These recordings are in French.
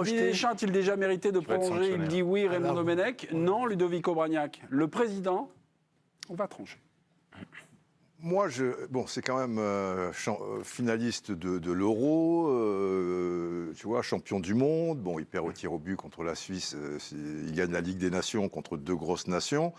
Didier Deschamps a-t-il déjà mérité de prolonger? Il dit oui, Raymond Domenech. Non, Ludovic Obraniak. Le président, on va trancher. Moi, c'est quand même finaliste de l'Euro, tu vois, champion du monde. Bon, il perd au tir au but contre la Suisse. Il gagne la Ligue des Nations contre deux grosses nations.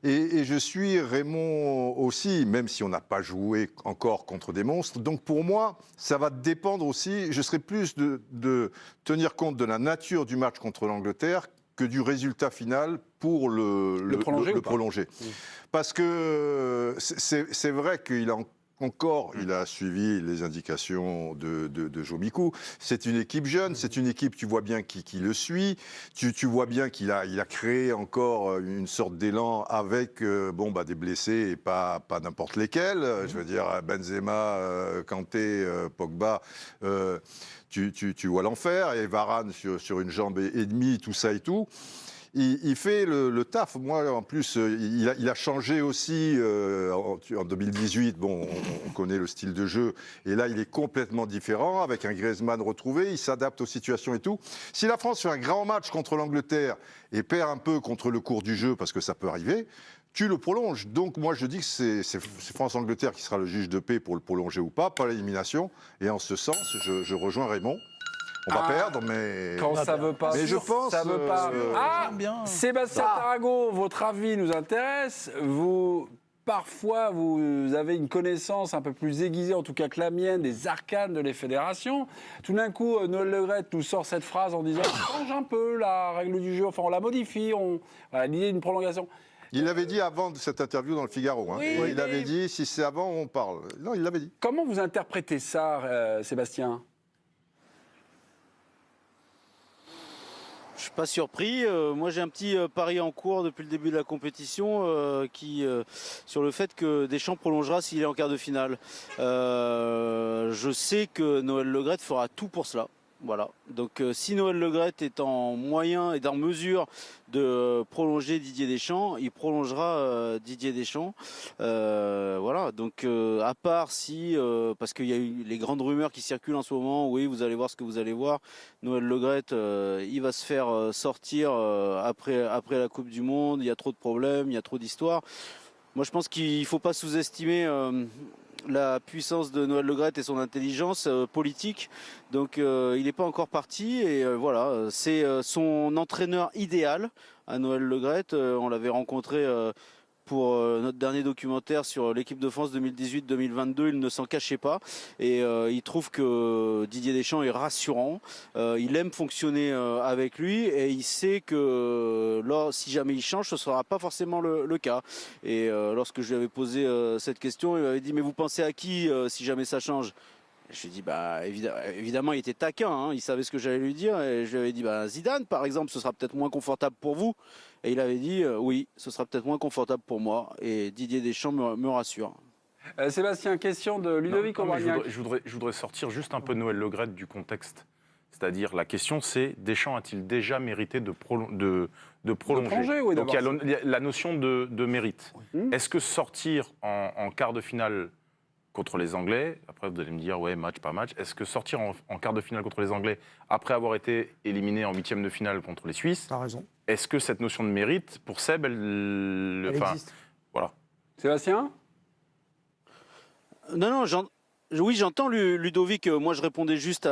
Et je suis Raymond aussi, même si on n'a pas joué encore contre des monstres. Donc pour moi, ça va dépendre aussi. Je serai plus de tenir compte de la nature du match contre l'Angleterre que du résultat final pour le prolonger. Parce que c'est vrai qu'il a encore, il a suivi les indications de Jomikou. C'est une équipe jeune, c'est une équipe, tu vois bien, qui le suit. Tu vois bien qu'il a créé encore une sorte d'élan avec des blessés et pas n'importe lesquels. Je veux dire, Benzema, Kanté, Pogba... Tu vois l'enfer, et Varane sur une jambe et demie, tout ça et tout. Il fait le taf. Moi, en plus, il a changé aussi en 2018. Bon, on connaît le style de jeu. Et là, il est complètement différent, avec un Griezmann retrouvé. Il s'adapte aux situations et tout. Si la France fait un grand match contre l'Angleterre et perd un peu contre le cours du jeu, parce que ça peut arriver, tu le prolonges. Donc moi je dis que c'est France-Angleterre qui sera le juge de paix pour le prolonger ou pas l'élimination. Et en ce sens, je rejoins Raymond. On va perdre, mais... Quand ça veut pas... Mais je pense... Ça veut pas... Sébastien Tarago, votre avis nous intéresse. Parfois, vous avez une connaissance un peu plus aiguisée, en tout cas que la mienne, des arcanes de les fédérations. Tout d'un coup, Noël Le Graët nous sort cette phrase en disant « on change un peu la règle du jeu, enfin on la modifie, l'idée d'une prolongation ». Il l'avait dit avant cette interview dans le Figaro. Hein. Oui, il avait dit, si c'est avant, on parle. Non, il l'avait dit. Comment vous interprétez ça, Sébastien ? Je suis pas surpris. Moi, j'ai un petit pari en cours depuis le début de la compétition sur le fait que Deschamps prolongera s'il est en quart de finale. Je sais que Noël Le Graët fera tout pour cela. Voilà. Donc, si Noël Le Graët est en moyen et en mesure de prolonger Didier Deschamps, il prolongera Didier Deschamps. Voilà. Donc, à part si, parce qu'il y a eu les grandes rumeurs qui circulent en ce moment, oui, vous allez voir ce que vous allez voir. Noël Le Graët, il va se faire sortir après la Coupe du Monde. Il y a trop de problèmes, il y a trop d'histoires. Moi, je pense qu'il ne faut pas sous-estimer la puissance de Noël Le Graët et son intelligence politique. Donc il n'est pas encore parti et voilà, c'est son entraîneur idéal à Noël Le Graët. On l'avait rencontré pour notre dernier documentaire sur l'équipe de France 2018-2022, il ne s'en cachait pas et il trouve que Didier Deschamps est rassurant, il aime fonctionner avec lui et il sait que si jamais il change, ce ne sera pas forcément le cas. Et lorsque je lui avais posé cette question, il m'avait dit « mais vous pensez à qui si jamais ça change ?» Je lui ai dit, évidemment, il était taquin, hein, il savait ce que j'allais lui dire. Et je lui avais dit, Zidane, par exemple, ce sera peut-être moins confortable pour vous. Et il avait dit, oui, ce sera peut-être moins confortable pour moi. Et Didier Deschamps me rassure. Sébastien, question de Ludovic Obraniak. Je voudrais sortir juste un peu Noël Le Graët du contexte. C'est-à-dire, la question, c'est, Deschamps a-t-il déjà mérité de prolonger? Oui, donc, il y a la notion de mérite. Est-ce que sortir en quart de finale contre les Anglais, après vous allez me dire, ouais, match, pas match, est-ce que sortir en quart de finale contre les Anglais, après avoir été éliminé en huitième de finale contre les Suisses, t'as raison. Est-ce que cette notion de mérite, pour Seb, elle existe. Voilà. Sébastien ? Non, oui, j'entends Ludovic. Moi, je répondais juste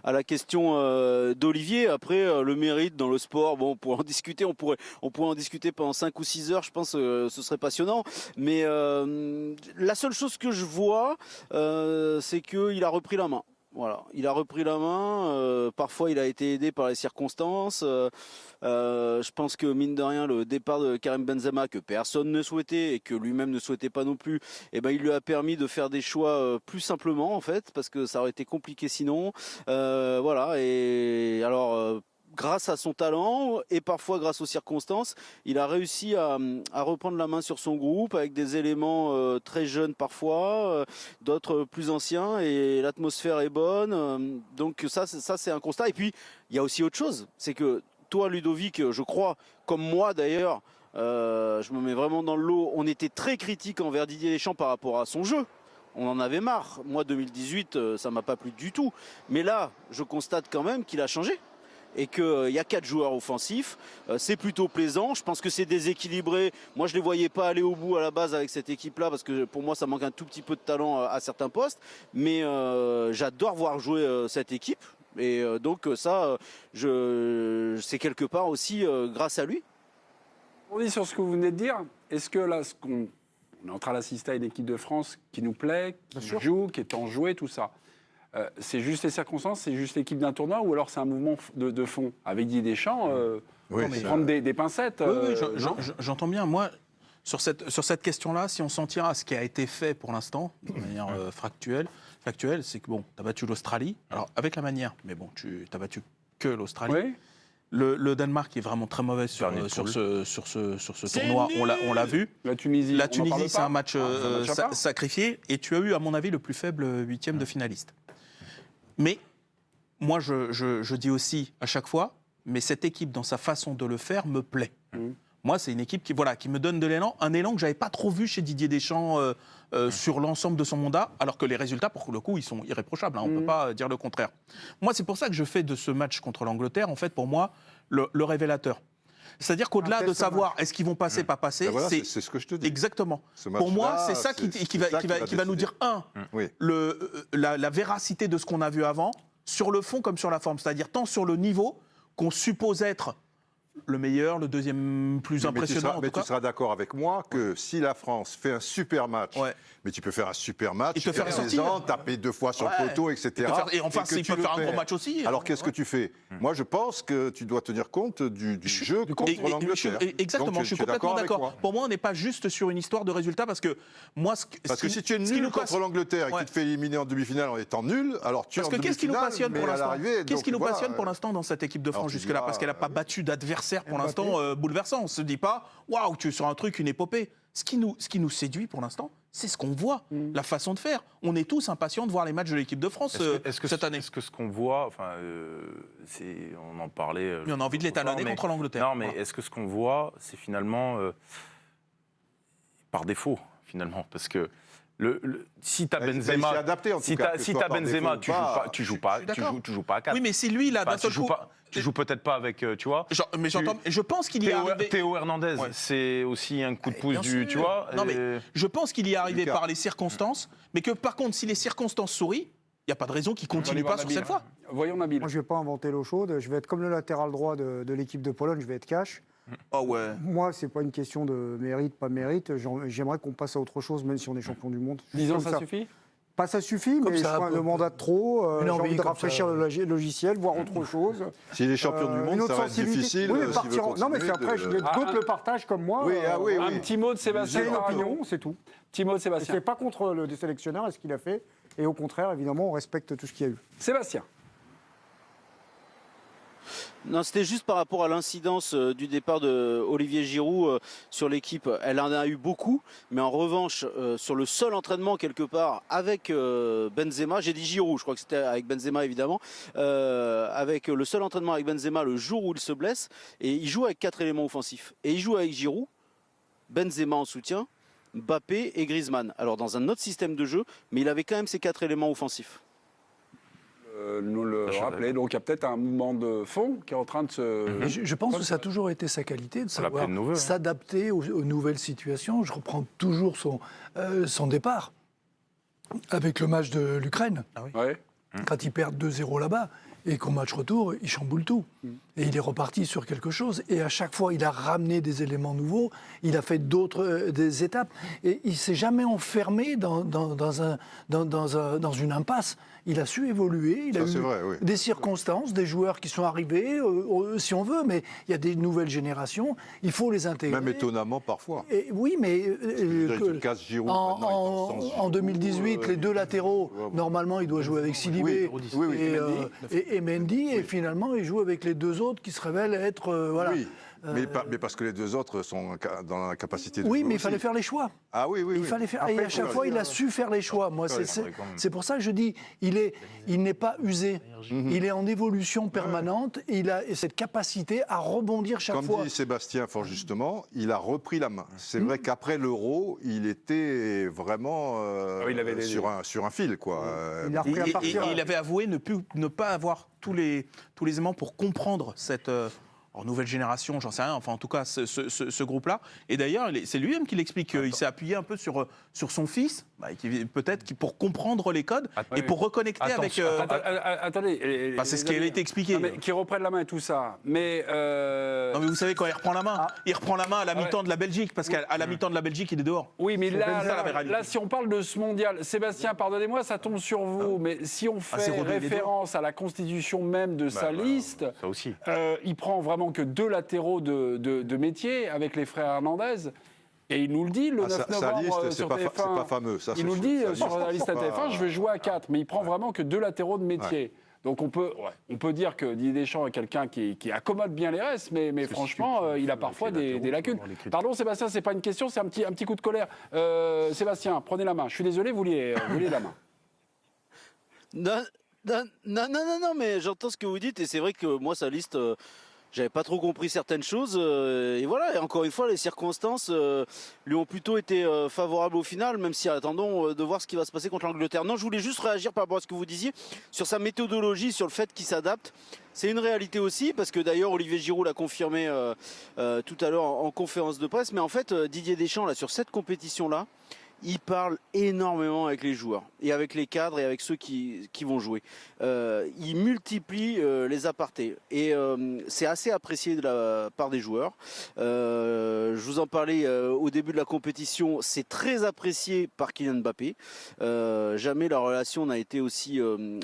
à la question d'Olivier. Après, le mérite dans le sport, bon, on pourrait en discuter. On pourrait en discuter pendant 5 ou 6 heures. Je pense que ce serait passionnant. Mais la seule chose que je vois, c'est qu'il a repris la main. Voilà, il a repris la main. Parfois, il a été aidé par les circonstances. Je pense que mine de rien, le départ de Karim Benzema que personne ne souhaitait et que lui-même ne souhaitait pas non plus, il lui a permis de faire des choix plus simplement en fait, parce que ça aurait été compliqué sinon. Voilà. Et alors. Grâce à son talent et parfois grâce aux circonstances, il a réussi à reprendre la main sur son groupe avec des éléments très jeunes parfois, d'autres plus anciens et l'atmosphère est bonne. Donc ça c'est un constat. Et puis il y a aussi autre chose, c'est que toi Ludovic, je crois, comme moi d'ailleurs, je me mets vraiment dans le lot, on était très critique envers Didier Deschamps par rapport à son jeu. On en avait marre. Moi 2018, ça m'a pas plu du tout. Mais là, je constate quand même qu'il a changé. et qu'il y a 4 joueurs offensifs, c'est plutôt plaisant. Je pense que c'est déséquilibré. Moi, je ne les voyais pas aller au bout à la base avec cette équipe-là parce que pour moi, ça manque un tout petit peu de talent à certains postes. Mais j'adore voir jouer cette équipe. Et donc ça, c'est quelque part aussi grâce à lui. On dit sur ce que vous venez de dire, est-ce que là, on est en train d'assister à une équipe de France qui nous plaît, qui joue, qui est enjouée, tout ça. C'est juste les circonstances, c'est juste l'équipe d'un tournoi, ou alors c'est un mouvement de fond avec Didier Deschamps, prendre des pincettes. Oui, j'entends bien. Moi, sur cette question-là, si on s'en tient à ce qui a été fait pour l'instant, de manière factuelle, c'est que bon, tu as battu l'Australie, alors avec la manière, mais bon, tu n'as battu que l'Australie. Oui. Le Danemark est vraiment très mauvais sur ce tournoi, on l'a vu. La Tunisie, c'est un match sacrifié, et tu as eu, à mon avis, le plus faible huitième de finaliste. Mais moi, je dis aussi à chaque fois, mais cette équipe, dans sa façon de le faire, me plaît. Moi, c'est une équipe qui me donne de l'élan, un élan que je n'avais pas trop vu chez Didier Deschamps sur l'ensemble de son mandat, alors que les résultats, pour le coup, ils sont irréprochables. On ne peut pas dire le contraire. Moi, c'est pour ça que je fais de ce match contre l'Angleterre, en fait, pour moi, le révélateur. C'est-à-dire qu'au-delà de savoir est-ce qu'ils vont passer, pas passer, voilà, c'est ce que je te dis. Exactement. Pour moi, c'est ça qui va nous dire, la véracité de ce qu'on a vu avant, sur le fond comme sur la forme. C'est-à-dire tant sur le niveau qu'on suppose être le meilleur, le deuxième plus impressionnant. Mais tu seras d'accord avec moi que si la France fait un super match, mais tu peux faire un super match, il peut faire sortir, taper 2 fois sur le poteau, etc. Et enfin, il peut faire un gros match aussi. Alors qu'est-ce que tu fais? Moi, je pense que tu dois tenir compte du jeu contre l'Angleterre. Exactement, je suis complètement d'accord. Pour moi, on n'est pas juste sur une histoire de résultat, parce que moi, si tu es nul contre l'Angleterre et qu'il te fait éliminer en demi-finale en étant nul, alors tu es en demi-finale. Qu'est-ce qui nous passionne pour l'instant? Qu'est-ce qui nous passionne pour l'instant dans cette équipe de France jusque-là? Parce qu'elle n'a pas battu d'adversaire pour l'instant bouleversant. On ne se dit pas, waouh, tu es sur un truc, une épopée. Ce qui nous séduit pour l'instant, c'est ce qu'on voit, la façon de faire. On est tous impatients de voir les matchs de l'équipe de France cette année. Est-ce que ce qu'on voit, on en parlait. Mais on a envie de l'étalonner contre l'Angleterre. Non, mais est-ce que ce qu'on voit, c'est finalement par défaut, finalement, parce que si tu as Benzema, tu joues pas à 4. Oui, mais si lui, là, d'un seul coup... Tu joues peut-être pas avec, tu vois. Mais je pense qu'il y est arrivé. Théo Hernandez, c'est aussi un coup de pouce tu vois. Non, mais je pense qu'il y est arrivé par les circonstances, mais que par contre, si les circonstances sourient, il n'y a pas de raison qu'il continue pas sur cette voie. Voyons Nabil. Moi, je ne vais pas inventer l'eau chaude. Je vais être comme le latéral droit de l'équipe de Pologne, je vais être cash. Oh ouais. Moi, c'est pas une question de mérite, pas mérite. J'aimerais qu'on passe à autre chose, même si on est champion du monde. 10 ans, ça suffit? Pas ça suffit, mais je crois le mandat de trop. J'ai envie de rafraîchir le logiciel, voir autre chose. S'il est champion du monde, ça va être difficile. Oui, non, mais c'est après, d'autres le partagent comme moi. Un petit mot de Sébastien. C'est une opinion, c'est tout. Petit mot de Sébastien. C'est pas contre le sélectionneur et ce qu'il a fait. Et au contraire, évidemment, on respecte tout ce qu'il y a eu. Sébastien. Non, c'était juste par rapport à l'incidence du départ de Olivier Giroud sur l'équipe. Elle en a eu beaucoup, mais en revanche, sur le seul entraînement quelque part avec Benzema, j'ai dit Giroud, je crois que c'était avec Benzema évidemment, avec le seul entraînement avec Benzema le jour où il se blesse, et il joue avec 4 éléments offensifs. Et il joue avec Giroud, Benzema en soutien, Mbappé et Griezmann. Alors dans un autre système de jeu, mais il avait quand même ces 4 éléments offensifs. Nous le rappeler. Donc il y a peut-être un mouvement de fond qui est en train de se... Je pense que ça a toujours été sa qualité de savoir s'adapter aux nouvelles situations. Je reprends toujours son départ avec le match de l'Ukraine. Ah oui. Ouais. Quand ils perdent 2-0 là-bas et qu'au match retour, il chamboule tout. Et il est reparti sur quelque chose. Et à chaque fois, il a ramené des éléments nouveaux. Il a fait des étapes. Et il ne s'est jamais enfermé dans une impasse. Il a su évoluer. Il a eu des circonstances, des joueurs qui sont arrivés, si on veut. Mais il y a des nouvelles générations. Il faut les intégrer. Même étonnamment parfois. Et, oui, mais en 2018, les 2 latéraux, normalement, il doit jouer avec Sidibé et Mendy. Et finalement, il joue avec les 2 autres qui se révèlent être Mais parce que les deux autres sont dans la capacité de Oui, jouer mais il aussi. fallait faire les choix. Ah oui. Il fallait faire. Et à chaque fois, il a su faire les choix. Moi, c'est pour ça que je dis, il n'est pas usé. Il est en évolution permanente. Et il a cette capacité à rebondir chaque fois. Comme dit Sébastien fort justement, il a repris la main. C'est vrai qu'après l'Euro, il était vraiment sur un fil, quoi. Il a repris à partir. Et il avait avoué ne pas avoir tous les éléments pour comprendre cette nouvelle génération, j'en sais rien, enfin en tout cas ce groupe-là. Et d'ailleurs, c'est lui-même qui l'explique. Il s'est appuyé un peu sur son fils, peut-être pour comprendre les codes et pour reconnecter avec... Attendez. c'est ce qui a été expliqué. Mais qui reprennent la main et tout ça. Mais... Non mais vous savez, quand il reprend la main, il reprend la main à la mi-temps de la Belgique, parce qu'à la mi-temps de la Belgique, il est dehors. Oui, mais là, si on parle de ce mondial, Sébastien, pardonnez-moi, ça tombe sur vous, mais si on fait référence à la constitution même de sa liste, ça aussi. Il prend vraiment que 2 latéraux de métier avec les frères Hernandez. Et il nous le dit le 9 novembre sur TF1. C'est pas fameux, ça. Il nous le dit sur la liste à TF1, je vais jouer à 4, mais il prend vraiment que 2 latéraux de métier. Ouais. Donc on peut dire que Didier Deschamps est quelqu'un qui accommode bien les restes, mais franchement, il a parfois des lacunes. Pardon Sébastien, c'est pas une question, c'est un petit coup de colère. Sébastien, prenez la main. Je suis désolé, vous vouliez la main. Non, mais j'entends ce que vous dites et c'est vrai que moi, sa liste, j'avais pas trop compris certaines choses. Et voilà, et encore une fois, les circonstances lui ont plutôt été favorables au final, même si attendons de voir ce qui va se passer contre l'Angleterre. Non, je voulais juste réagir par rapport à ce que vous disiez sur sa méthodologie, sur le fait qu'il s'adapte. C'est une réalité aussi, parce que d'ailleurs Olivier Giroud l'a confirmé tout à l'heure en conférence de presse. Mais en fait, Didier Deschamps, là, sur cette compétition-là, il parle énormément avec les joueurs et avec les cadres et avec ceux qui vont jouer. Il multiplie les apartés et c'est assez apprécié de la part des joueurs. Je vous en parlais au début de la compétition, c'est très apprécié par Kylian Mbappé. Jamais la relation n'a été aussi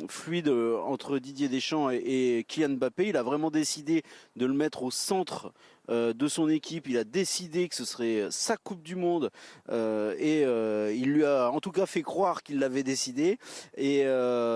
fluide entre Didier Deschamps et Kylian Mbappé. Il a vraiment décidé de le mettre au centre de son équipe. Il a décidé que ce serait sa Coupe du Monde et il lui a en tout cas fait croire qu'il l'avait décidé et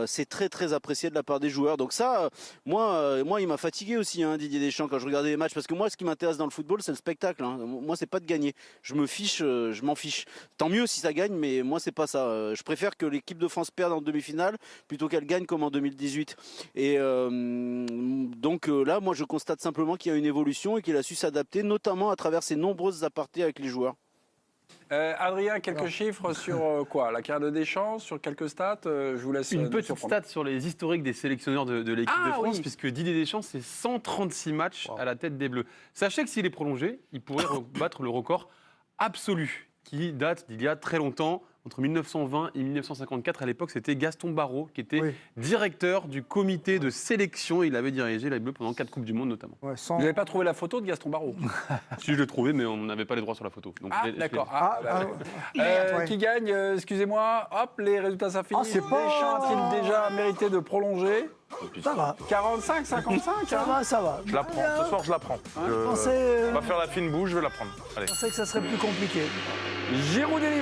c'est très très apprécié de la part des joueurs. Donc ça, moi il m'a fatigué aussi, hein, Didier Deschamps, quand je regardais les matchs, parce que moi ce qui m'intéresse dans le football c'est le spectacle, hein. Moi c'est pas de gagner, je m'en fiche. Tant mieux si ça gagne, mais moi c'est pas ça. Je préfère que l'équipe de France perde en demi-finale plutôt qu'elle gagne comme en 2018. Et donc là moi je constate simplement qu'il y a une évolution et qu'il a su s'adapter, notamment à travers ses nombreuses apartés avec les joueurs. Adrien, quelques chiffres sur quoi? La carrière de Deschamps, sur quelques stats, je vous laisse. Une petite stat sur les historiques des sélectionneurs de l'équipe de France, puisque Didier Deschamps, c'est 136 matchs à la tête des Bleus. Sachez que s'il est prolongé, il pourrait battre le record absolu, qui date d'il y a très longtemps. Entre 1920 et 1954, à l'époque, c'était Gaston Barrault qui était directeur du comité de sélection. Il avait dirigé les Bleus pendant 4 Coupes du Monde notamment. Vous n'avez pas trouvé la photo de Gaston Barrault? Si, je l'ai trouvé, mais on n'avait pas les droits sur la photo. Donc d'accord. Qui gagne? Excusez-moi. Hop, les résultats s'affichent. Deschamps a-t-il déjà mérité de prolonger? Ça va. 45, 55? Ça va. Je la prends. Ce soir, je la prends. On va faire la fine bouche, je vais la prendre. Allez. Je pensais que ça serait plus compliqué. Giroud